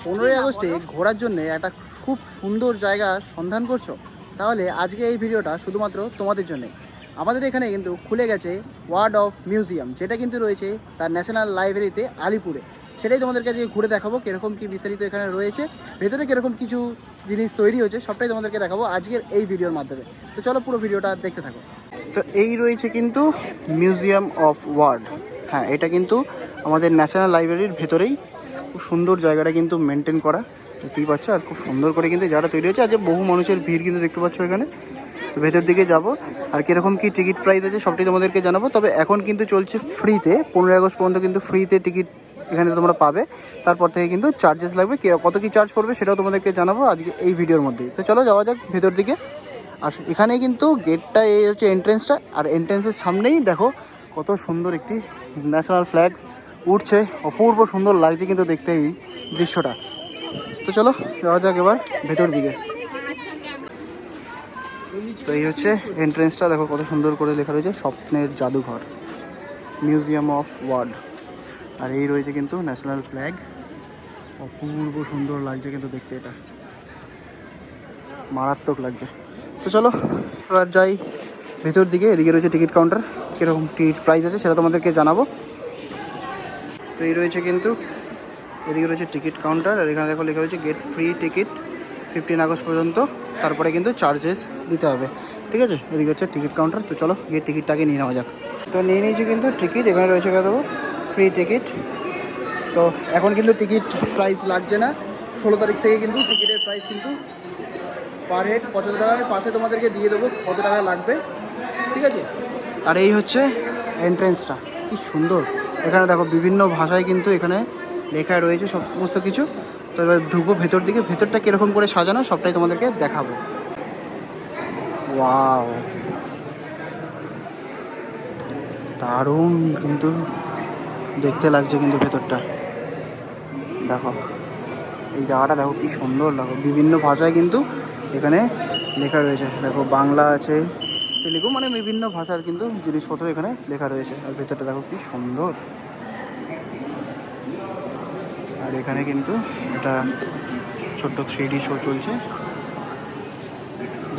15ই আগস্টে ঘোরার জন্য একটা খুব সুন্দর জায়গা সন্ধান করছো, তাহলে আজকে এই ভিডিওটা শুধুমাত্র তোমাদের জন্য। আমাদের এখানে কিন্তু খুলে গেছে ওয়ার্ড অফ মিউজিয়াম, যেটা কিন্তু রয়েছে তার ন্যাশনাল লাইব্রেরিতে আলিপুরে। সেটাই তোমাদেরকে আজকে ঘুরে দেখাবো, কীরকম কী বিস্তারিত এখানে রয়েছে, ভেতরে কীরকম কিছু জিনিস তৈরি হচ্ছে, সবটাই তোমাদেরকে দেখাবো আজকের এই ভিডিওর মাধ্যমে। তো চলো পুরো ভিডিওটা দেখতে থাকো। তো এই রয়েছে কিন্তু মিউজিয়াম অফ ওয়ার্ড। হ্যাঁ, এটা কিন্তু আমাদের ন্যাশনাল লাইব্রেরির ভেতরেই। খুব সুন্দর জায়গাটা কিন্তু মেনটেন করা, দেখতেই পাচ্ছ। আর খুব সুন্দর করে কিন্তু জায়গাটা তৈরি হচ্ছে। আজকে বহু মানুষের ভিড় কিন্তু দেখতে পাচ্ছ এখানে। তো ভেতর দিকে যাব, আর কীরকম কী টিকিট প্রাইস আছে সবটাই তোমাদেরকে জানাবো। তবে এখন কিন্তু চলছে ফ্রিতে, 15ই আগস্ট পর্যন্ত কিন্তু ফ্রিতে টিকিট এখানে তোমরা পাবে। তারপর থেকে কিন্তু চার্জেস লাগবে, কত কী চার্জ পড়বে সেটাও তোমাদেরকে জানাবো আজকে এই ভিডিওর মধ্যেই। তো চলো যাওয়া যাক ভেতর দিকে। আর এখানেই কিন্তু গেটটা, এই হচ্ছে এন্ট্রেন্সটা। আর এন্ট্রেন্সের সামনেই দেখো কত সুন্দর একটি ন্যাশনাল ফ্ল্যাগ উঠছে। অপূর্ব সুন্দর লাগছে কিন্তু দেখতে এই দৃশ্যটা। তো চলো যাওয়া যাক এবার ভেতর দিকে। তো এই হচ্ছে এন্ট্রেন্সটা, দেখো কত সুন্দর করে লেখা রয়েছে স্বপ্নের জাদুঘর, মিউজিয়াম অফ ওয়ার্ড। আর এই রয়েছে কিন্তু ন্যাশনাল ফ্ল্যাগ। অপূর্ব সুন্দর লাগছে কিন্তু দেখতে, এটা মারাত্মক লাগছে। তো চলো এবার যাই ভেতর দিকে। এদিকে রয়েছে টিকিট কাউন্টার, কীরকম টিকিট প্রাইস আছে সেটা তোমাদেরকে জানাবো। তো এই রয়েছে কিন্তু, এদিকে রয়েছে টিকিট কাউন্টার। আর এখানে দেখো লেখা রয়েছে গেট ফ্রি টিকিট 15 আগস্ট পর্যন্ত, তারপরে কিন্তু চার্জেস দিতে হবে। ঠিক আছে, এদিকে হচ্ছে টিকিট কাউন্টার। তো চলো গিয়ে টিকিটটাকে নিয়ে নেওয়া যাক। তো নিয়ে নিয়েছি কিন্তু টিকিট, এখানে রয়েছে কত ফ্রি টিকিট। তো এখন কিন্তু টিকিট প্রাইস লাগছে না, 16 তারিখ থেকে কিন্তু টিকিটের প্রাইস কিন্তু পার হেড 75 টাকা। আমি পাশে তোমাদেরকে দিয়ে দেবো কত টাকা লাগবে, ঠিক আছে। আর এই হচ্ছে এন্ট্রেন্সটা, কি সুন্দর। এখানে দেখো বিভিন্ন ভাষায় কিন্তু এখানে লেখা রয়েছে সমস্ত কিছু। তো এবার ঢুকবো ভেতর দিকে, ভেতরটা কীরকম করে সাজানো সবটাই তোমাদেরকে দেখাবো। ওয়াও, দারুণ কিন্তু দেখতে লাগছে কিন্তু ভেতরটা। দেখো এই জায়গাটা দেখো কি সুন্দর লাগো, বিভিন্ন ভাষায় কিন্তু এখানে লেখা রয়েছে। দেখো বাংলা আছে, তেলেগু, মানে বিভিন্ন ভাষার কিন্তু জিনিসপত্র এখানে লেখা রয়েছে। আর ভেতরটা দেখো কি সুন্দর। আর এখানে কিন্তু একটা ছোট্ট 3D শো চলছে,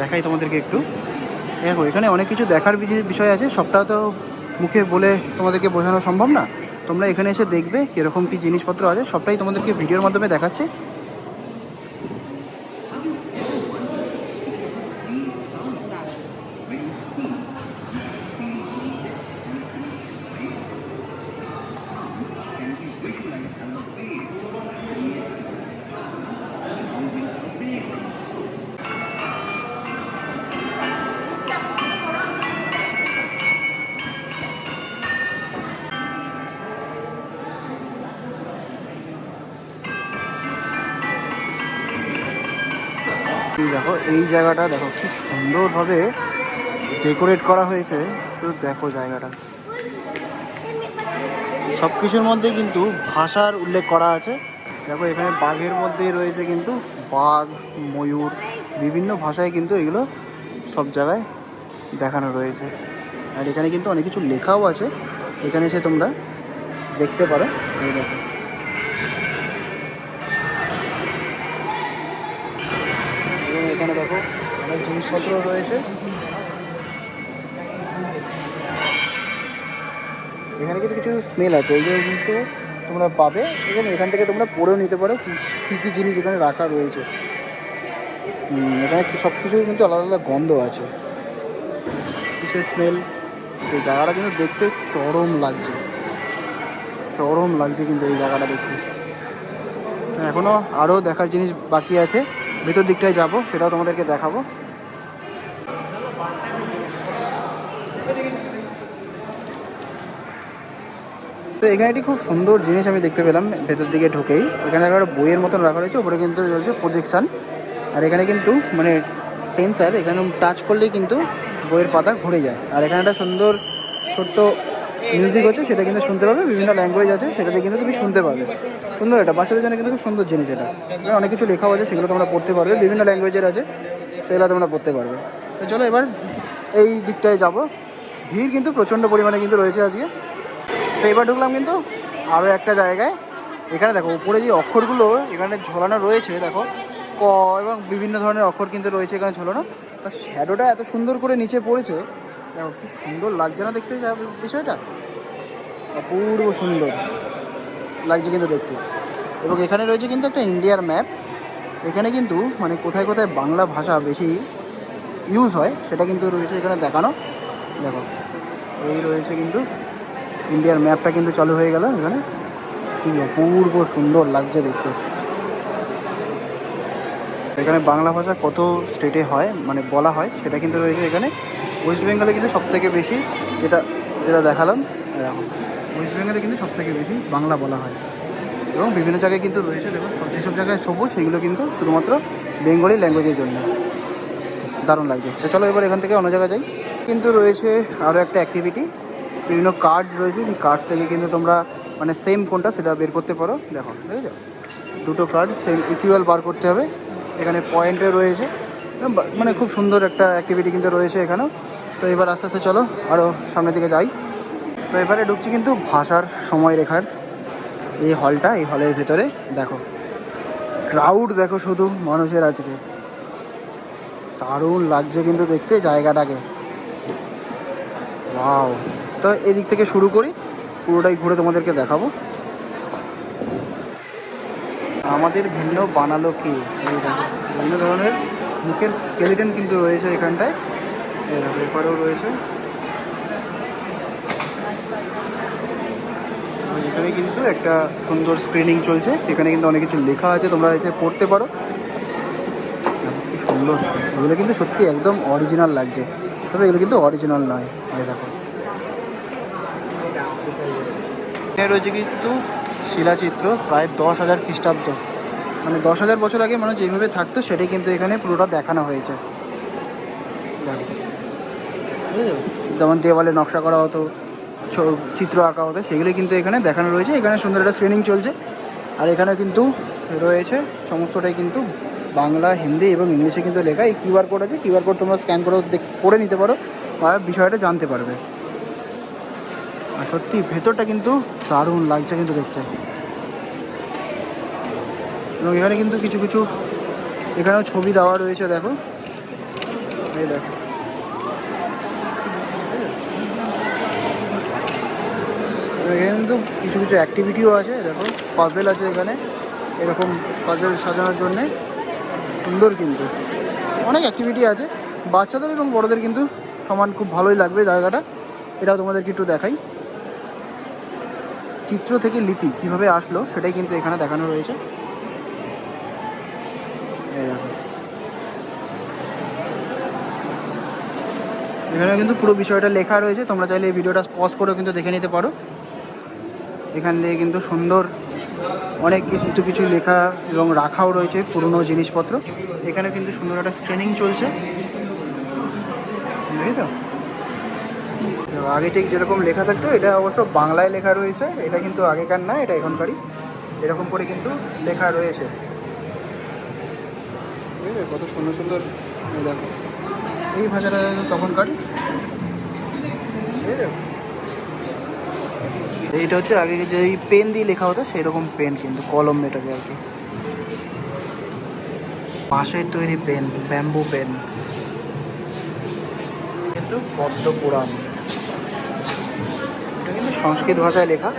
দেখাই তোমাদেরকে একটু। দেখো এখানে অনেক কিছু দেখার বিষয় আছে, সবটা তো মুখে বলে তোমাদেরকে বোঝানো সম্ভব না। তোমরা এখানে এসে দেখবে কীরকম কী জিনিসপত্র আছে, সবটাই তোমাদেরকে ভিডিওর মাধ্যমে দেখাচ্ছি। দেখো এই জায়গাটা দেখো কি সুন্দরভাবে ডেকোরেট করা হয়েছে। তো দেখো জায়গাটা, সব কিছুর মধ্যে কিন্তু ভাষার উল্লেখ করা আছে। দেখো এখানে বাঘের মধ্যেই রয়েছে কিন্তু বাঘ, ময়ূর, বিভিন্ন ভাষায় কিন্তু এগুলো সব জায়গায় দেখানো রয়েছে। আর এখানে কিন্তু অনেক কিছু লেখাও আছে, এখানে এসে তোমরা দেখতে পারো। এই দেখো, এবং এখানে দেখো অনেক জিনিসপত্র রয়েছে। এখানে কিন্তু কিছু স্মেল আছে, ওইগুলো কিন্তু তোমরা পাবে, এবং এখান থেকে তোমরা পড়েও নিতে পারো কী কী জিনিস এখানে রাখা রয়েছে। এখানে সব কিছু কিন্তু আলাদা আলাদা গন্ধ আছে, কিছু স্মেল। যে জায়গাটা কিন্তু দেখতে চরম লাগছে, চরম লাগছে কিন্তু এই জায়গাটা দেখতে। এখনও আরও দেখার জিনিস বাকি আছে, ভেতর দিকটায় যাব, সেটাও তোমাদেরকে দেখাবো। তো এখানে একটি খুব সুন্দর জিনিস আমি দেখতে পেলাম ভেতর দিকে ঢুকেই। এখানে একটা বইয়ের মতন রাখা রয়েছে, ওপরে কিন্তু চলছে প্রজেকশান। আর এখানে কিন্তু মানে সেন্সার, এখানে টাচ করলেই কিন্তু বইয়ের পাতা ঘুরে যায়। আর এখানে একটা সুন্দর ছোট্ট মিউজিক হচ্ছে, সেটা কিন্তু শুনতে পাবে। বিভিন্ন ল্যাঙ্গুয়েজ আছে, সেটাতে কিন্তু তুমি শুনতে পাবে। সুন্দর, এটা বাচ্চাদের জন্য কিন্তু খুব সুন্দর জিনিস। এটা অনেক কিছু লেখাও আছে, সেগুলো তোমরা পড়তে পারবে, বিভিন্ন ল্যাঙ্গুয়েজের আছে, সেগুলো তোমরা পড়তে পারবে। তো চলো এবার এই দিকটায় যাব। ভিড় কিন্তু প্রচণ্ড পরিমাণে কিন্তু রয়েছে আজকে। তো এবার ঢুকলাম কিন্তু আরও একটা জায়গায়, এখানে দেখো উপরে যে অক্ষরগুলো এখানে ঝোলানো রয়েছে, দেখো ক এবং বিভিন্ন ধরনের অক্ষর কিন্তু রয়েছে এখানে ঝোলানো। তার শ্যাডোটা এত সুন্দর করে নিচে পড়েছে, দেখো কি সুন্দর লাগছে না দেখতে বিষয়টা, অপূর্ব সুন্দর লাগছে কিন্তু দেখতে। এবং এখানে রয়েছে কিন্তু একটা ইন্ডিয়ার ম্যাপ। এখানে কিন্তু মানে কোথায় কোথায় বাংলা ভাষা বেশি ইউজ হয় সেটা কিন্তু রয়েছে এখানে দেখানো। দেখো এই রয়েছে কিন্তু ইন্ডিয়ার ম্যাপটা কিন্তু চালু হয়ে গেল এখানে, কি অপূর্ব সুন্দর লাগছে দেখতে। এখানে বাংলা ভাষা কত স্টেটে হয় মানে বলা হয় সেটা কিন্তু রয়েছে এখানে। ওয়েস্ট বেঙ্গলে কিন্তু সবথেকে বেশি, যেটা যেটা দেখালাম, দেখো ওয়েস্ট বেঙ্গলে কিন্তু সবথেকে বেশি বাংলা বলা হয়। এবং বিভিন্ন জায়গায় কিন্তু রয়েছে, দেখো যেসব জায়গায় সবুজ সেগুলো কিন্তু শুধুমাত্র বেঙ্গলি ল্যাঙ্গুয়েজের জন্য। দারুণ লাগছে। তো চলো এবার এখান থেকে অন্য জায়গায় যাই। কিন্তু রয়েছে আরও একটা অ্যাক্টিভিটি, বিভিন্ন কার্ডস রয়েছে, সেই কার্ডস থেকে কিন্তু তোমরা মানে সেম কোনটা সেটা বের করতে পারো। দেখো ঠিক আছে, দুটো কার্ড সেম ইকুয়াল বার করতে হবে। এখানে পয়েন্টে রয়েছে, মানে খুব সুন্দর একটা অ্যাক্টিভিটি কিন্তু রয়েছে এখানেও। তো এবার আস্তে আস্তে চলো আরও সামনের দিকে যাই। তো এবারে ঢুকছি কিন্তু ভাষার সময় রেখার এই হলটা, এই হলের ভেতরে দেখো ক্রাউড দেখো শুধু মানুষের আজকে, দারুণ লাগছে কিন্তু দেখতে জায়গাটাকে, ওয়াও। তো এদিক থেকে শুরু করি, পুরোটাই ঘুরে তোমাদেরকে দেখাবো। আমাদের ভিন্ন বানালো কি, এই দেখো বিভিন্ন ধরনের মুখের স্কেলিটন কিন্তু রয়েছে এখানটায়, এই দেখো এপারেও রয়েছে। এখানে কিন্তু একটা সুন্দর স্ক্রিনিং চলছে, এখানে কিন্তু অনেক কিছু লেখা আছে, তোমরা এসে পড়তে পারো। কি সুন্দর, এগুলো কিন্তু সত্যি একদম অরিজিনাল লাগছে, তবে এগুলো কিন্তু অরিজিনাল নয়। এই দেখো এখানে রয়েছে কিন্তু শিলাচিত্র প্রায় 10,000 খ্রিস্টাব্দ, মানে 10,000 বছর আগে মানুষ যেভাবে থাকতো সেটাই কিন্তু এখানে পুরোটা দেখানো হয়েছে। দেখো যেমন দেওয়ালে নকশা করা হতো, চিত্র আঁকা হতো, সেগুলো কিন্তু এখানে দেখানো রয়েছে। এখানে সুন্দর একটা স্ক্রিনিং চলছে, আর এখানে কিন্তু রয়েছে সমস্তটাই কিন্তু বাংলা, হিন্দি এবং ইংলিশে কিন্তু লেখা। এই কিউআর কোড আছে, কিউআর কোড তোমরা স্ক্যান করে করে নিতে পারো বা বিষয়টা জানতে পারবে। আর সত্যি ভেতরটা কিন্তু দারুণ লাগছে কিন্তু দেখতে। এবং এখানে কিন্তু কিছু কিছু এখানেও ছবি দেওয়া রয়েছে, দেখো এই দেখো এখানে কিন্তু কিছু কিছু অ্যাক্টিভিটিও আছে, দেখো পাজেল আছে এখানে, এরকম পাজেল সাজানোর জন্যে সুন্দর কিন্তু অনেক অ্যাক্টিভিটি আছে। বাচ্চাদের এবং বড়দের কিন্তু সমান খুব ভালোই লাগবে জায়গাটা। এটাও তোমাদেরকে একটু দেখাই, চিত্র থেকে লিপি কিভাবে আসলো সেটাই কিন্তু এখানে দেখানো রয়েছে। এই দেখো এখানে কিন্তু পুরো বিষয়টা লেখা রয়েছে, তোমরা চাইলে এই ভিডিওটা পজ করেও কিন্তু দেখে নিতে পারো। এখান দিয়ে কিন্তু সুন্দর অনেক কিন্তু কিছু লেখা এবং রাখাও রয়েছে পুরনো জিনিসপত্র। এখানে কিন্তু সুন্দর একটা স্ক্রিনিং চলছে, বুঝলি তো। আগে ঠিক যেরকম লেখা থাকতো, এটা অবশ্য বাংলায় লেখা রয়েছে, এটা কিন্তু আগেকার না, এটা এখনকারই এরকম করে কিন্তু লেখা রয়েছে। বুঝলে কত সুন্দর সুন্দর, দেখো এই ভাষাটা তখনকার। এইটা হচ্ছে আগে যে পেন দিয়ে লেখা হতো সেই রকম পেন, কিন্তু কলম এটাকে আর কি, বাঁশের তৈরি পেন, ব্যাম্বু পেন, কিন্তু পদ্ম পুরাণ, এটা কিন্তু সংস্কৃত ভাষায় লেখা।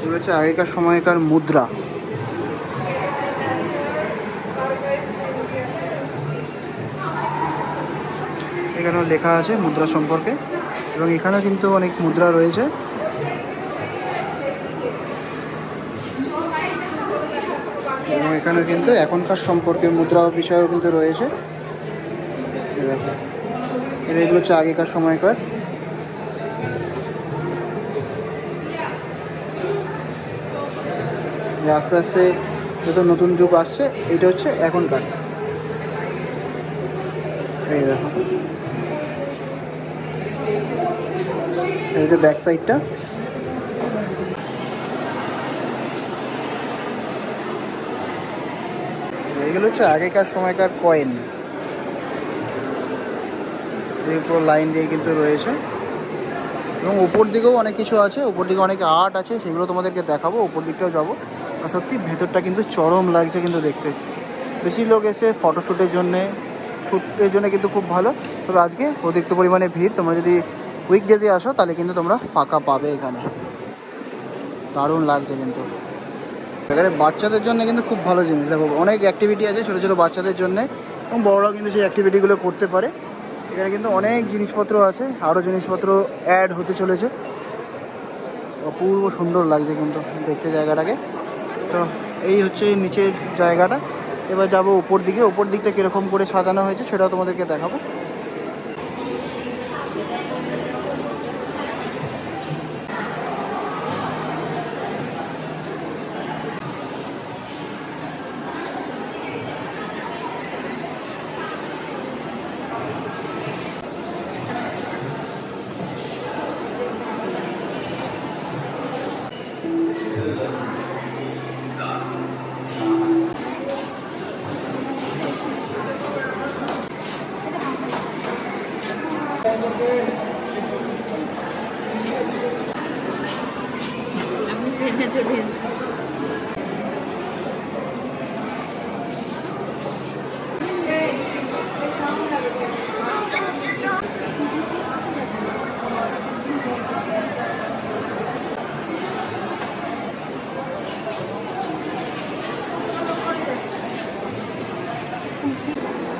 এগুলো হচ্ছে আগেকার সময়কার মুদ্রা। এখানেও লেখা আছে মুদ্রা সম্পর্কে, এবং এখানেও কিন্তু অনেক মুদ্রা রয়েছে। এবং এখানে কিন্তু এখনকার সম্পর্কে মুদ্রা বিষয়ও কিন্তু রয়েছে। দেখো এগুলো হচ্ছে আগেকার সময়কার। আস্তে আস্তে যত নতুন যুগ আসছে, এটা হচ্ছে এখনকার। এই দেখো এই যে ব্যাক সাইডটা, এগুলো হচ্ছে আগেকার সময়কার কয়েন, এই পুরো লাইন দিয়ে কিন্তু রয়েছে। এবং ওপর দিকেও অনেক কিছু আছে, ওপর দিকে অনেক আর্ট আছে, সেগুলো তোমাদেরকে দেখাবো। ওপর দিকটাও যাবো। আর সত্যি ভেতরটা কিন্তু চরম লাগছে কিন্তু দেখতে। বেশি লোক এসে ফটোশ্যুটের জন্য কিন্তু খুব ভালো। তবে আজকে অতিরিক্ত পরিমাণে ভিড়, তোমরা যদি উইকডেজে আসো তাহলে কিন্তু তোমরা ফাঁকা পাবে এখানে। দারুণ লাগছে কিন্তু এখানে। বাচ্চাদের জন্য কিন্তু খুব ভালো জিনিস। দেখো অনেক অ্যাক্টিভিটি আছে ছোটো ছোটো বাচ্চাদের জন্য, এবং বড়রাও কিন্তু সেই অ্যাক্টিভিটিগুলো করতে পারে। এখানে কিন্তু অনেক জিনিসপত্র আছে, আরও জিনিসপত্র অ্যাড হতে চলেছে। অপূর্ব সুন্দর লাগছে কিন্তু দেখতে জায়গাটাকে। তো এই হচ্ছে নিচের জায়গাটা। এবার যাবো উপর দিকে। উপর দিকটা কীরকম করে সাজানো হয়েছে সেটাও তোমাদেরকে দেখাবো।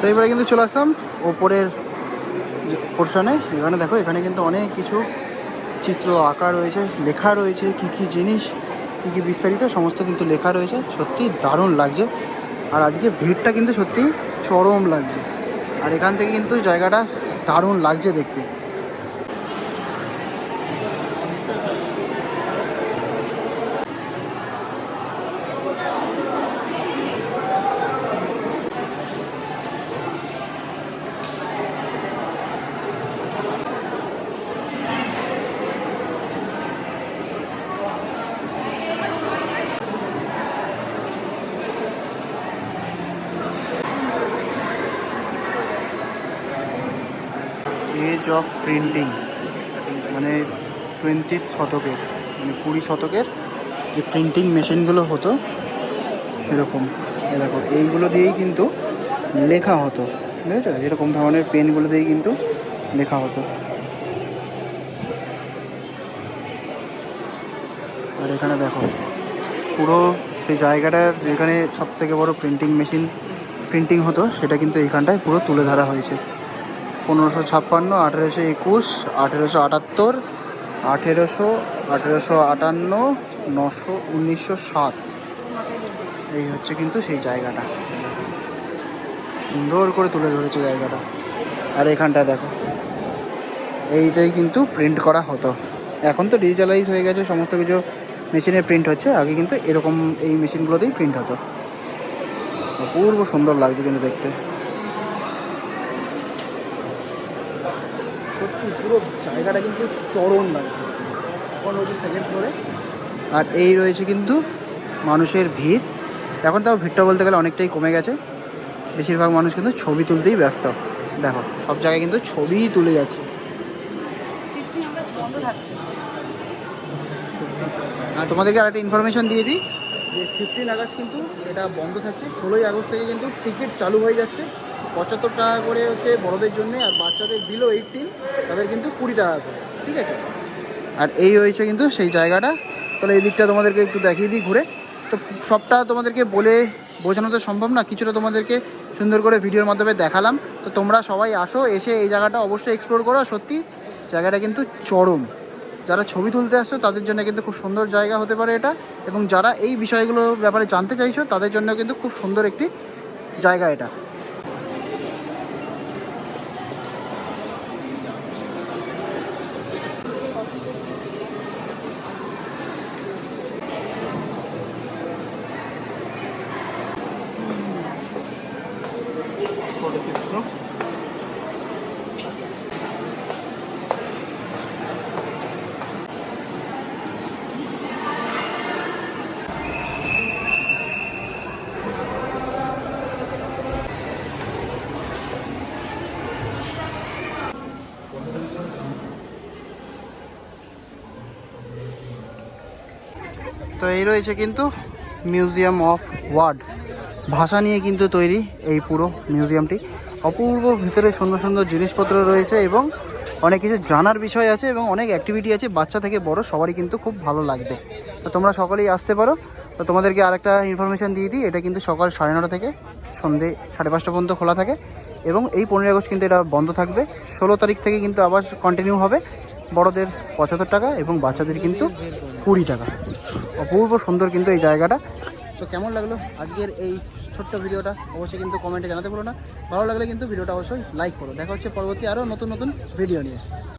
তো এবারে কিন্তু চলে আসলাম ওপরের পোর্শনে। এখানে দেখো, এখানে কিন্তু অনেক কিছু চিত্র আঁকা রয়েছে, লেখা রয়েছে, কি কি জিনিস, কি কি বিস্তারিত সমস্ত কিন্তু লেখা রয়েছে। সত্যি দারুণ লাগছে। আর আজকে ভিড়টা কিন্তু সত্যি চরম লাগছে। আর এখান থেকে কিন্তু জায়গাটা দারুণ লাগছে দেখতে। এজ অফ প্রিন্টিং, মানে 20th শতকের, মানে 20 শতকের যে প্রিন্টিং মেশিনগুলো হতো এরকম। এরকম এইগুলো দিয়েই কিন্তু লেখা হতো, বুঝেছো? এরকম ধরনের পেনগুলো দিয়েই কিন্তু লেখা হতো। আর এখানে দেখো পুরো সেই জায়গাটার যেখানে সব থেকে বড় প্রিন্টিং হতো সেটা কিন্তু এইখানটায় পুরো তুলে ধরা হয়েছে। 1556, 1821, 1878, 1858, 1907, এই হচ্ছে কিন্তু সেই জায়গাটা। সুন্দর করে তুলে ধরেছে জায়গাটা। আর এখানটায় দেখো, এইটাই কিন্তু প্রিন্ট করা হতো। এখন তো ডিজিটালাইজ হয়ে গেছে, সমস্ত কিছু মেশিনে প্রিন্ট হচ্ছে। আগে কিন্তু এরকম এই মেশিনগুলোতেই প্রিন্ট হতো। অপূর্ব সুন্দর লাগছে কিন্তু দেখতে। সত্যি পুরো জায়গাটা কিন্তু চরম লাগছে। এখন রয়েছে সেকেন্ড ফ্লোরে। আর এই রয়েছে কিন্তু মানুষের ভিড়। এখন তাও ভিড়টা বলতে গেলে অনেকটাই কমে গেছে। বেশিরভাগ মানুষ কিন্তু ছবি তুলতেই ব্যস্ত। দেখো সব জায়গায় কিন্তু ছবিই তুলে যাচ্ছে। আর তোমাদেরকে আরেকটা ইনফরমেশন দিয়ে দিই যে 15 আগস্ট কিন্তু এটা বন্ধ থাকছে। 16ই আগস্ট থেকে কিন্তু টিকিট চালু হয়ে যাচ্ছে। 75 টাকা করে হচ্ছে বড়দের জন্য, আর বাচ্চাদের বিলো 18 তাদের কিন্তু 20 টাকা করে, ঠিক আছে? আর এই হয়েছে কিন্তু সেই জায়গাটা। তাহলে এই দিকটা তোমাদেরকে একটু দেখিয়ে দিই ঘুরে। তো সবটা তোমাদেরকে বলে বোঝানো তো সম্ভব না, কিছুটা তোমাদেরকে সুন্দর করে ভিডিওর মাধ্যমে দেখালাম। তো তোমরা সবাই আসো, এসে এই জায়গাটা অবশ্যই এক্সপ্লোর করো। সত্যি জায়গাটা কিন্তু চরম। যারা ছবি তুলতে আসছো তাদের জন্য কিন্তু খুব সুন্দর জায়গা হতে পারে এটা, এবং যারা এই বিষয়গুলো ব্যাপারে জানতে চাইছো তাদের জন্য কিন্তু খুব সুন্দর একটি জায়গা এটা। তো এই রয়েছে কিন্তু মিউজিয়াম অফ ওয়ার্ড, ভাষা নিয়ে কিন্তু তৈরি এই পুরো মিউজিয়ামটি। অপূর্ব ভিতরে সুন্দর সুন্দর জিনিসপত্র রয়েছে এবং অনেক কিছু জানার বিষয় আছে এবং অনেক অ্যাক্টিভিটি আছে, বাচ্চা থেকে বড় সবারই কিন্তু খুব ভালো লাগবে। তো তোমরা সকলেই আসতে পারো। তো তোমাদেরকে আরেকটা ইনফরমেশান দিয়ে দিই, এটা কিন্তু সকাল 9:30 থেকে সন্ধে 5:30 পর্যন্ত খোলা থাকে এবং এই 15 আগস্ট কিন্তু এটা বন্ধ থাকবে। 16 তারিখ থেকে কিন্তু আবার কন্টিনিউ হবে। বড়দের 75 টাকা এবং বাচ্চাদের কিন্তু 20 টাকা। অপূর্ব সুন্দর কিন্তু এই জায়গাটা। তো কেমন লাগলো আজকের এই ছোট্ট ভিডিওটা অবশ্যই কিন্তু কমেন্টে জানাতে ভুলো না। ভালো লাগলে কিন্তু ভিডিওটা অবশ্যই লাইক করো। দেখা হচ্ছে পরবর্তী আরও নতুন নতুন ভিডিও নিয়ে।